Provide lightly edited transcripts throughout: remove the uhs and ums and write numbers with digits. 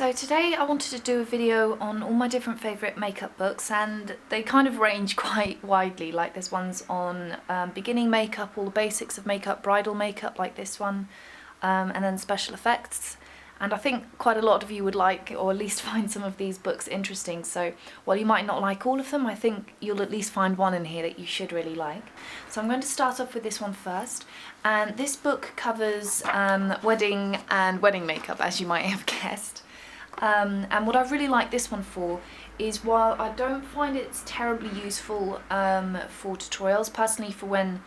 So today I wanted to do a video on all my different favourite makeup books, and they kind of range quite widely. Like there's ones on beginning makeup, all the basics of makeup, bridal makeup like this one, and then special effects. And I think quite a lot of you would like, or at least find some of these books interesting. So while you might not like all of them, I think you'll at least find one in here that you should really like. So I'm going to start off with this one first. And this book covers wedding and wedding makeup, as you might have guessed. And what I really like this one for is, while I don't find it's terribly useful for tutorials, personally for when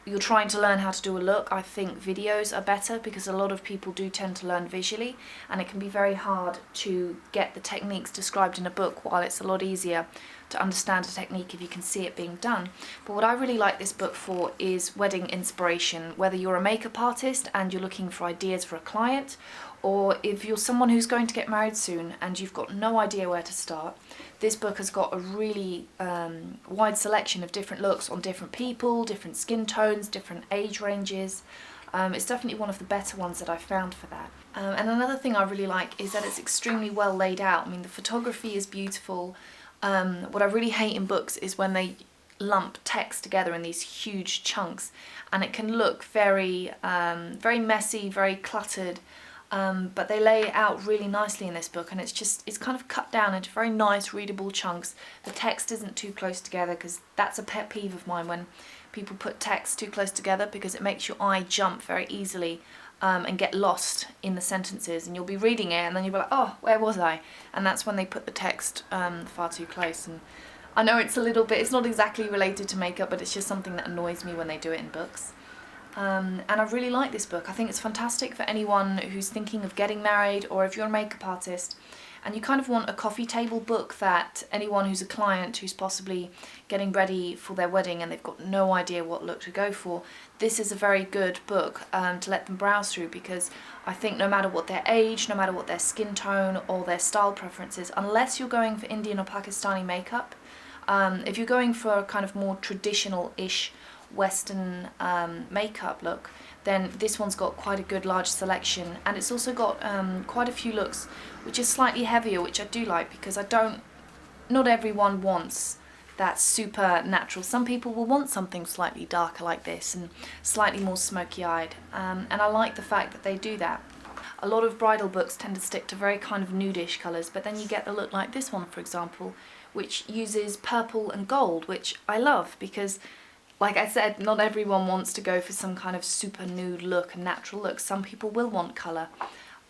you're trying to learn how to do a look, I think videos are better, because a lot of people do tend to learn visually and it can be very hard to get the techniques described in a book, while it's a lot easier to understand a technique if you can see it being done. But what I really like this book for is wedding inspiration, whether you're a makeup artist and you're looking for ideas for a client, or if you're someone who's going to get married soon and you've got no idea where to start. This book has got a really wide selection of different looks on different people, different skin tones, different age ranges. It's definitely one of the better ones that I've found for that. And another thing I really like is that it's extremely well laid out. I mean, the photography is beautiful. What I really hate in books is when they lump text together in these huge chunks, and it can look very messy, very cluttered. But they lay it out really nicely in this book, and it's kind of cut down into very nice readable chunks. The text isn't too close together, because that's a pet peeve of mine when people put text too close together, because it makes your eye jump very easily and get lost in the sentences, and you'll be reading it and then you'll be like, oh, where was I? And that's when they put the text far too close. And I know it's not exactly related to makeup, but it's just something that annoys me when they do it in books. And I really like this book. I think it's fantastic for anyone who's thinking of getting married, or if you're a makeup artist and you kind of want a coffee table book that anyone who's a client who's possibly getting ready for their wedding and they've got no idea what look to go for, this is a very good book to let them browse through, because I think no matter what their age, no matter what their skin tone or their style preferences, unless you're going for Indian or Pakistani makeup, if you're going for a kind of more traditional-ish Western makeup look, then this one's got quite a good large selection, and it's also got quite a few looks which is slightly heavier, which I do like, because not everyone wants that super natural. Some people will want something slightly darker like this and slightly more smoky-eyed, and I like the fact that they do that. A lot of bridal books tend to stick to very kind of nudish colours, but then you get a look like this one, for example, which uses purple and gold, which I love, because like I said, not everyone wants to go for some kind of super nude look and natural look. Some people will want colour.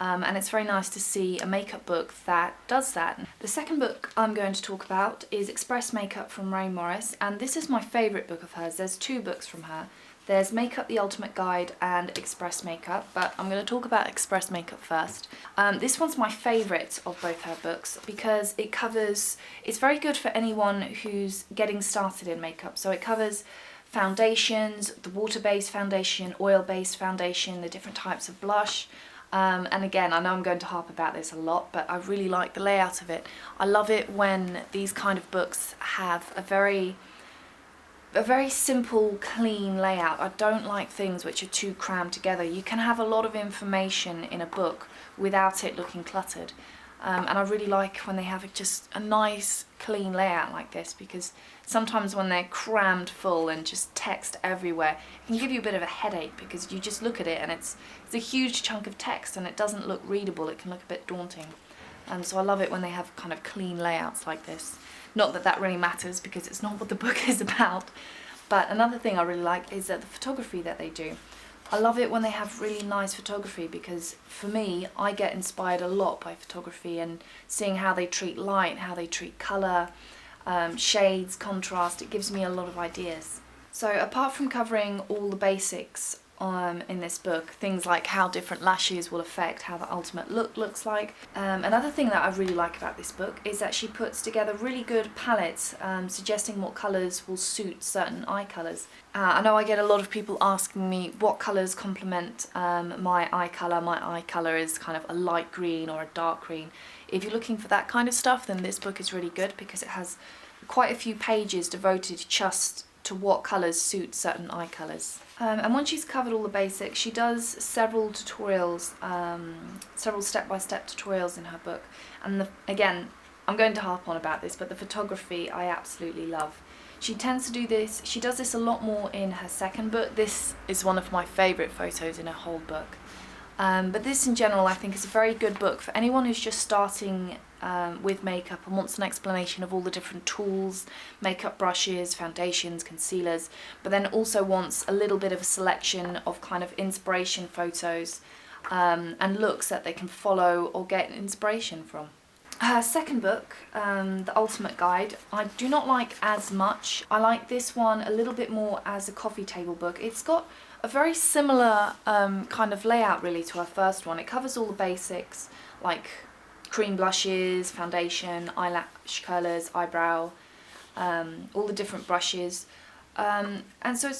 And it's very nice to see a makeup book that does that. The second book I'm going to talk about is Express Makeup from Ray Morris, and this is my favourite book of hers. There's two books from her. There's Makeup the Ultimate Guide and Express Makeup, but I'm going to talk about Express Makeup first. This one's my favourite of both her books, because it's very good for anyone who's getting started in makeup. So it covers foundations, the water-based foundation, oil-based foundation, the different types of blush. And again, I know I'm going to harp about this a lot, but I really like the layout of it. I love it when these kind of books have a very simple, clean layout. I don't like things which are too crammed together. You can have a lot of information in a book without it looking cluttered. And I really like when they have just a nice, clean layout like this, because sometimes when they're crammed full and just text everywhere, it can give you a bit of a headache, because you just look at it and it's a huge chunk of text and it doesn't look readable. It can look a bit daunting. So I love it when they have kind of clean layouts like this. Not that that really matters, because it's not what the book is about. But another thing I really like is that the photography that they do. I love it when they have really nice photography, because for me, I get inspired a lot by photography and seeing how they treat light, how they treat colour, shades, contrast. It gives me a lot of ideas. So apart from covering all the basics in this book, things like how different lashes will affect how the ultimate look looks like. Another thing that I really like about this book is that she puts together really good palettes, suggesting what colours will suit certain eye colours. I know I get a lot of people asking me what colours complement my eye colour. My eye colour is kind of a light green or a dark green. If you're looking for that kind of stuff, then this book is really good, because it has quite a few pages devoted just to what colours suit certain eye colours. And once she's covered all the basics, she does several tutorials, several step-by-step tutorials in her book. And again, I'm going to harp on about this, but the photography I absolutely love. She tends to do this, she does this a lot more in her second book. This is one of my favourite photos in her whole book. But this in general I think is a very good book for anyone who's just starting with makeup and wants an explanation of all the different tools, makeup brushes, foundations, concealers, but then also wants a little bit of a selection of kind of inspiration photos and looks that they can follow or get inspiration from. Her second book, The Ultimate Guide, I do not like as much. I like this one a little bit more as a coffee table book. It's got a very similar kind of layout really to her first one. It covers all the basics like cream blushes, foundation, eyelash colours, eyebrow, all the different brushes. And so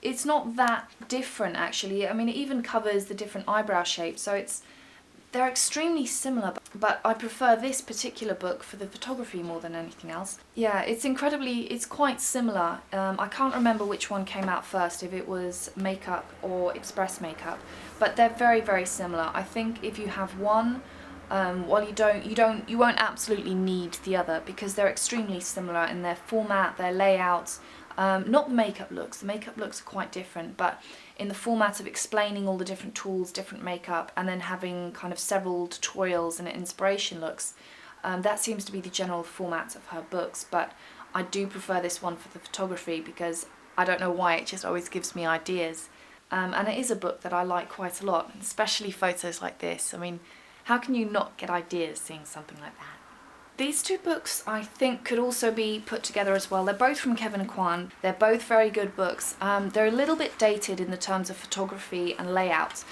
it's not that different actually. I mean, it even covers the different eyebrow shapes, so they're extremely similar, but I prefer this particular book for the photography more than anything else. Yeah, it's quite similar. I can't remember which one came out first, if it was makeup or express makeup, but they're very, very similar. I think if you have one, while you won't absolutely need the other, because they're extremely similar in their format, their layout. Not the makeup looks. The makeup looks are quite different, but in the format of explaining all the different tools, different makeup, and then having kind of several tutorials and inspiration looks, that seems to be the general format of her books. But I do prefer this one for the photography because I don't know why, it just always gives me ideas. And it is a book that I like quite a lot, especially photos like this. I mean, how can you not get ideas seeing something like that? These two books I think could also be put together as well. They're both from Kevyn Aucoin. They're both very good books. They're a little bit dated in the terms of photography and layout,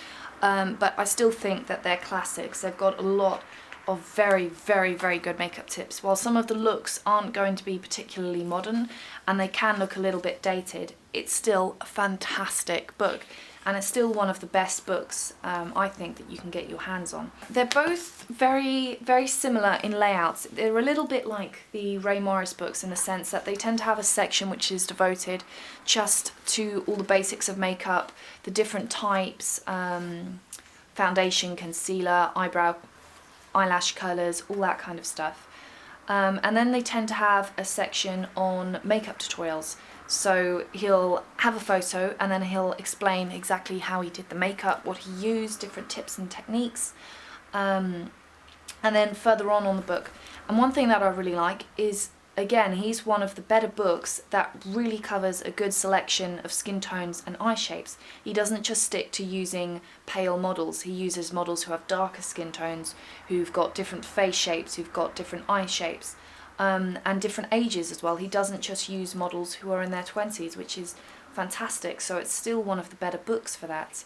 but I still think that they're classics. They've got a lot of very, very, very good makeup tips. While some of the looks aren't going to be particularly modern and they can look a little bit dated, it's still a fantastic book. And it's still one of the best books, I think, that you can get your hands on. They're both very, very similar in layouts. They're a little bit like the Ray Morris books in the sense that they tend to have a section which is devoted just to all the basics of makeup, the different types, foundation, concealer, eyebrow, eyelash colours, all that kind of stuff. And then they tend to have a section on makeup tutorials. So he'll have a photo and then he'll explain exactly how he did the makeup, what he used, different tips and techniques, and then further on the book. And one thing that I really like is, again, he's one of the better books that really covers a good selection of skin tones and eye shapes. He doesn't just stick to using pale models. He uses models who have darker skin tones, who've got different face shapes, who've got different eye shapes. And different ages as well. He doesn't just use models who are in their 20s, which is fantastic, so it's still one of the better books for that.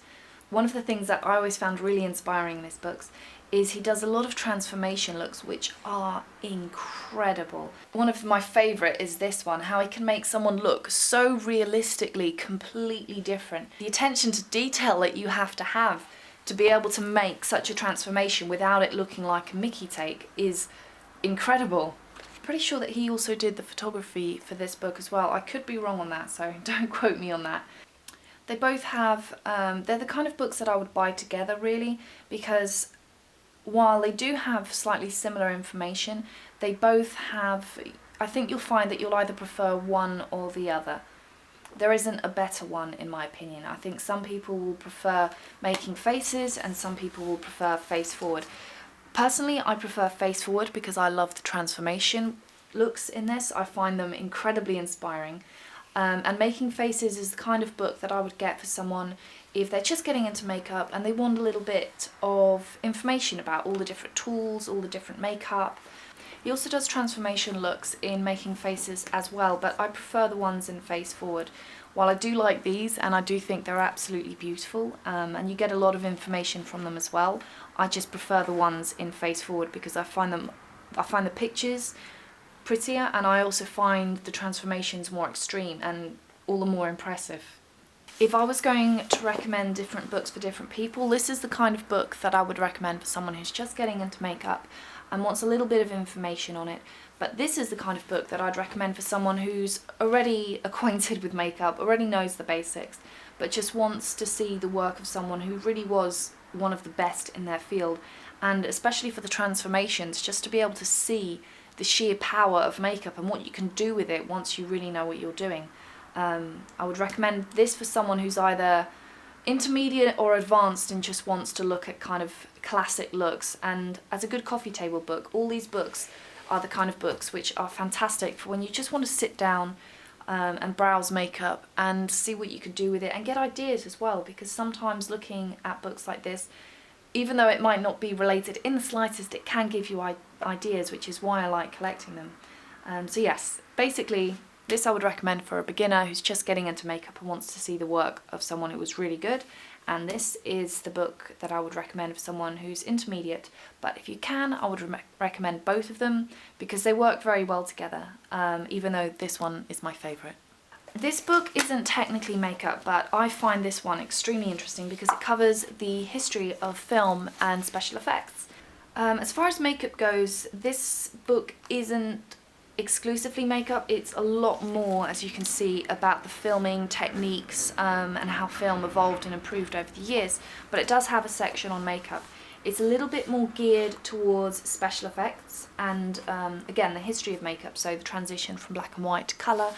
One of the things that I always found really inspiring in his books is he does a lot of transformation looks which are incredible. One of my favourite is this one, how he can make someone look so realistically completely different. The attention to detail that you have to be able to make such a transformation without it looking like a Mickey take is incredible. Pretty sure that he also did the photography for this book as well. I could be wrong on that, so don't quote me on that. They both have, they're the kind of books that I would buy together really, because while they do have slightly similar information, they both have, I think you'll find that you'll either prefer one or the other. There isn't a better one in my opinion. I think some people will prefer making faces and some people will prefer face forward. Personally, I prefer face forward because I love the transformation looks in this. I find them incredibly inspiring. And making faces is the kind of book that I would get for someone if they're just getting into makeup and they want a little bit of information about all the different tools, all the different makeup. He also does transformation looks in making faces as well, but I prefer the ones in face forward. While I do like these and I do think they're absolutely beautiful, and you get a lot of information from them as well, I just prefer the ones in face forward because I find the pictures prettier, and I also find the transformations more extreme and all the more impressive. If I was going to recommend different books for different people, this is the kind of book that I would recommend for someone who's just getting into makeup and wants a little bit of information on it. But this is the kind of book that I'd recommend for someone who's already acquainted with makeup, already knows the basics, but just wants to see the work of someone who really was one of the best in their field, and especially for the transformations, just to be able to see the sheer power of makeup and what you can do with it once you really know what you're doing. I would recommend this for someone who's either intermediate or advanced and just wants to look at kind of classic looks. And as a good coffee table book, all these books are the kind of books which are fantastic for when you just want to sit down and browse makeup and see what you can do with it and get ideas as well, because sometimes looking at books like this, even though it might not be related in the slightest, it can give you ideas, which is why I like collecting them. So yes, basically this I would recommend for a beginner who's just getting into makeup and wants to see the work of someone who was really good. And this is the book that I would recommend for someone who's intermediate. But if you can, I would recommend both of them because they work very well together, even though this one is my favourite. This book isn't technically makeup, but I find this one extremely interesting because it covers the history of film and special effects. As far as makeup goes, this book isn't exclusively makeup. It's a lot more, as you can see, about the filming techniques and how film evolved and improved over the years, but it does have a section on makeup. It's a little bit more geared towards special effects and again the history of makeup, so the transition from black and white to colour,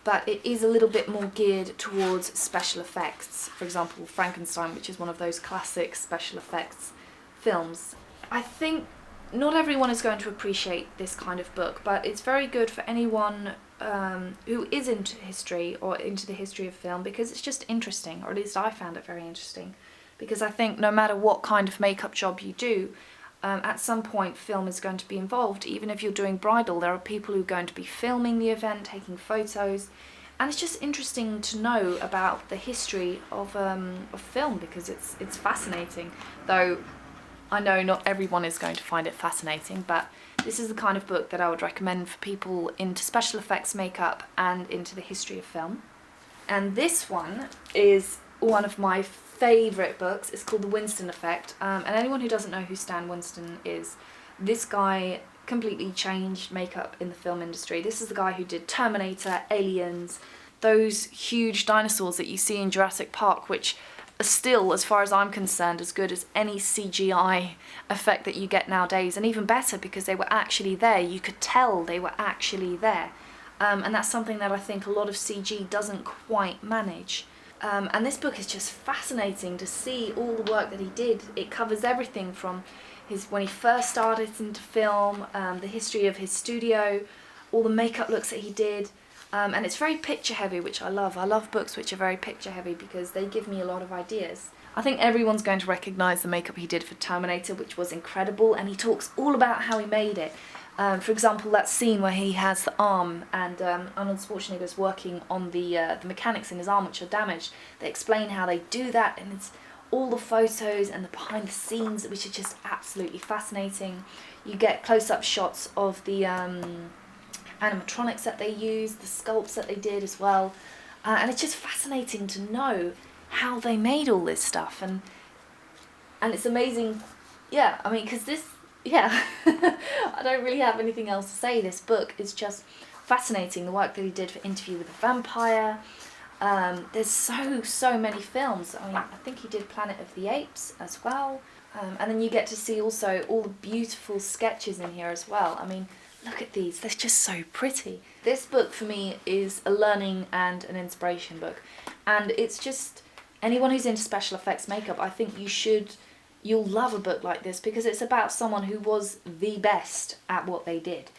but it is a little bit more geared towards special effects. For example, Frankenstein, which is one of those classic special effects films. I think not everyone is going to appreciate this kind of book, but it's very good for anyone who is into history or into the history of film, because it's just interesting, or at least I found it very interesting, because I think no matter what kind of makeup job you do, at some point film is going to be involved. Even if you're doing bridal, there are people who are going to be filming the event, taking photos, and it's just interesting to know about the history of film, because it's fascinating. Though I know not everyone is going to find it fascinating, but this is the kind of book that I would recommend for people into special effects makeup and into the history of film. And this one is one of my favourite books. It's called The Winston Effect, and anyone who doesn't know who Stan Winston is, this guy completely changed makeup in the film industry. This is the guy who did Terminator, Aliens, those huge dinosaurs that you see in Jurassic Park, which are still, as far as I'm concerned, as good as any CGI effect that you get nowadays, and even better because they were actually there. You could tell they were actually there, and that's something that I think a lot of CG doesn't quite manage. And this book is just fascinating to see all the work that he did. It covers everything from when he first started into film, the history of his studio, all the makeup looks that he did. And it's very picture heavy, which I love. I love books which are very picture heavy because they give me a lot of ideas. I think everyone's going to recognise the makeup he did for Terminator, which was incredible, and he talks all about how he made it. For example, that scene where he has the arm and Arnold Schwarzenegger's working on the mechanics in his arm which are damaged. They explain how they do that, and it's all the photos and the behind the scenes, which are just absolutely fascinating. You get close-up shots of the animatronics that they used, the sculpts that they did as well, and it's just fascinating to know how they made all this stuff, and it's amazing. Yeah, I mean, because this, yeah, I don't really have anything else to say. This book is just fascinating. The work that he did for Interview with a Vampire. There's so many films. I mean, I think he did Planet of the Apes as well, and then you get to see also all the beautiful sketches in here as well. I mean, look at these, they're just so pretty. This book for me is a learning and an inspiration book, and it's just, anyone who's into special effects makeup, I think you'll love a book like this because it's about someone who was the best at what they did.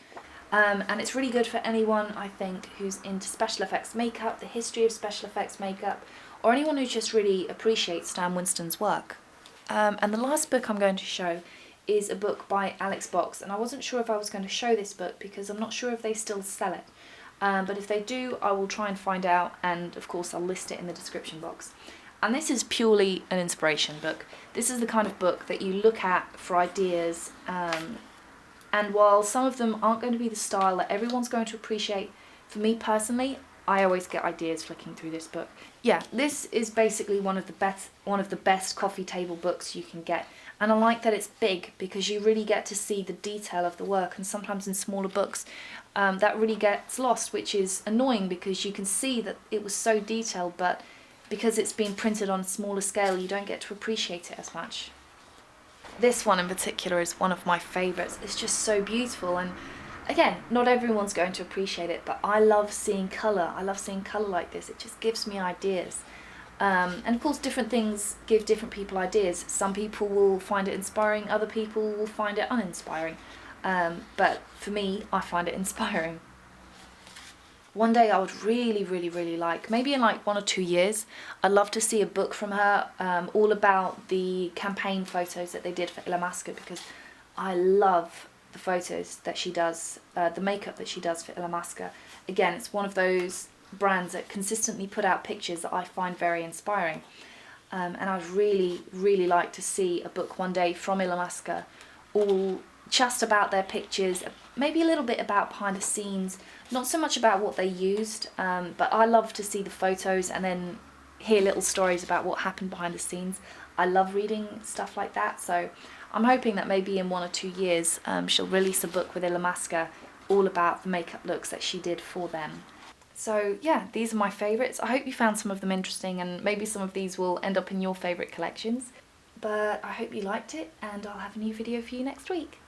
And it's really good for anyone, I think, who's into special effects makeup, the history of special effects makeup, or anyone who just really appreciates Stan Winston's work. And the last book I'm going to show is a book by Alex Box, and I wasn't sure if I was going to show this book because I'm not sure if they still sell it, but if they do I will try and find out, and of course I'll list it in the description box. And this is purely an inspiration book. This is the kind of book that you look at for ideas, and while some of them aren't going to be the style that everyone's going to appreciate, for me personally, I always get ideas flicking through this book. Yeah, this is basically one of the best coffee table books you can get. And I like that it's big because you really get to see the detail of the work, and sometimes in smaller books that really gets lost, which is annoying because you can see that it was so detailed, but because it's been printed on a smaller scale you don't get to appreciate it as much. This one in particular is one of my favourites. It's just so beautiful, and again, not everyone's going to appreciate it, but I love seeing colour. I love seeing colour like this. It just gives me ideas. And of course different things give different people ideas. Some people will find it inspiring, other people will find it uninspiring. But for me, I find it inspiring. One day I would really like, maybe in like 1 or 2 years, I'd love to see a book from her all about the campaign photos that they did for Illamasqua, because I love the photos that she does, the makeup that she does for Illamasqua. Again, it's one of those brands that consistently put out pictures that I find very inspiring. And I'd really like to see a book one day from Illamasqua, all just about their pictures, maybe a little bit about behind the scenes, not so much about what they used, but I love to see the photos and then hear little stories about what happened behind the scenes. I love reading stuff like that, so I'm hoping that maybe in 1 or 2 years she'll release a book with Illamasqua all about the makeup looks that she did for them. So yeah, these are my favourites. I hope you found some of them interesting, and maybe some of these will end up in your favourite collections. But I hope you liked it, and I'll have a new video for you next week.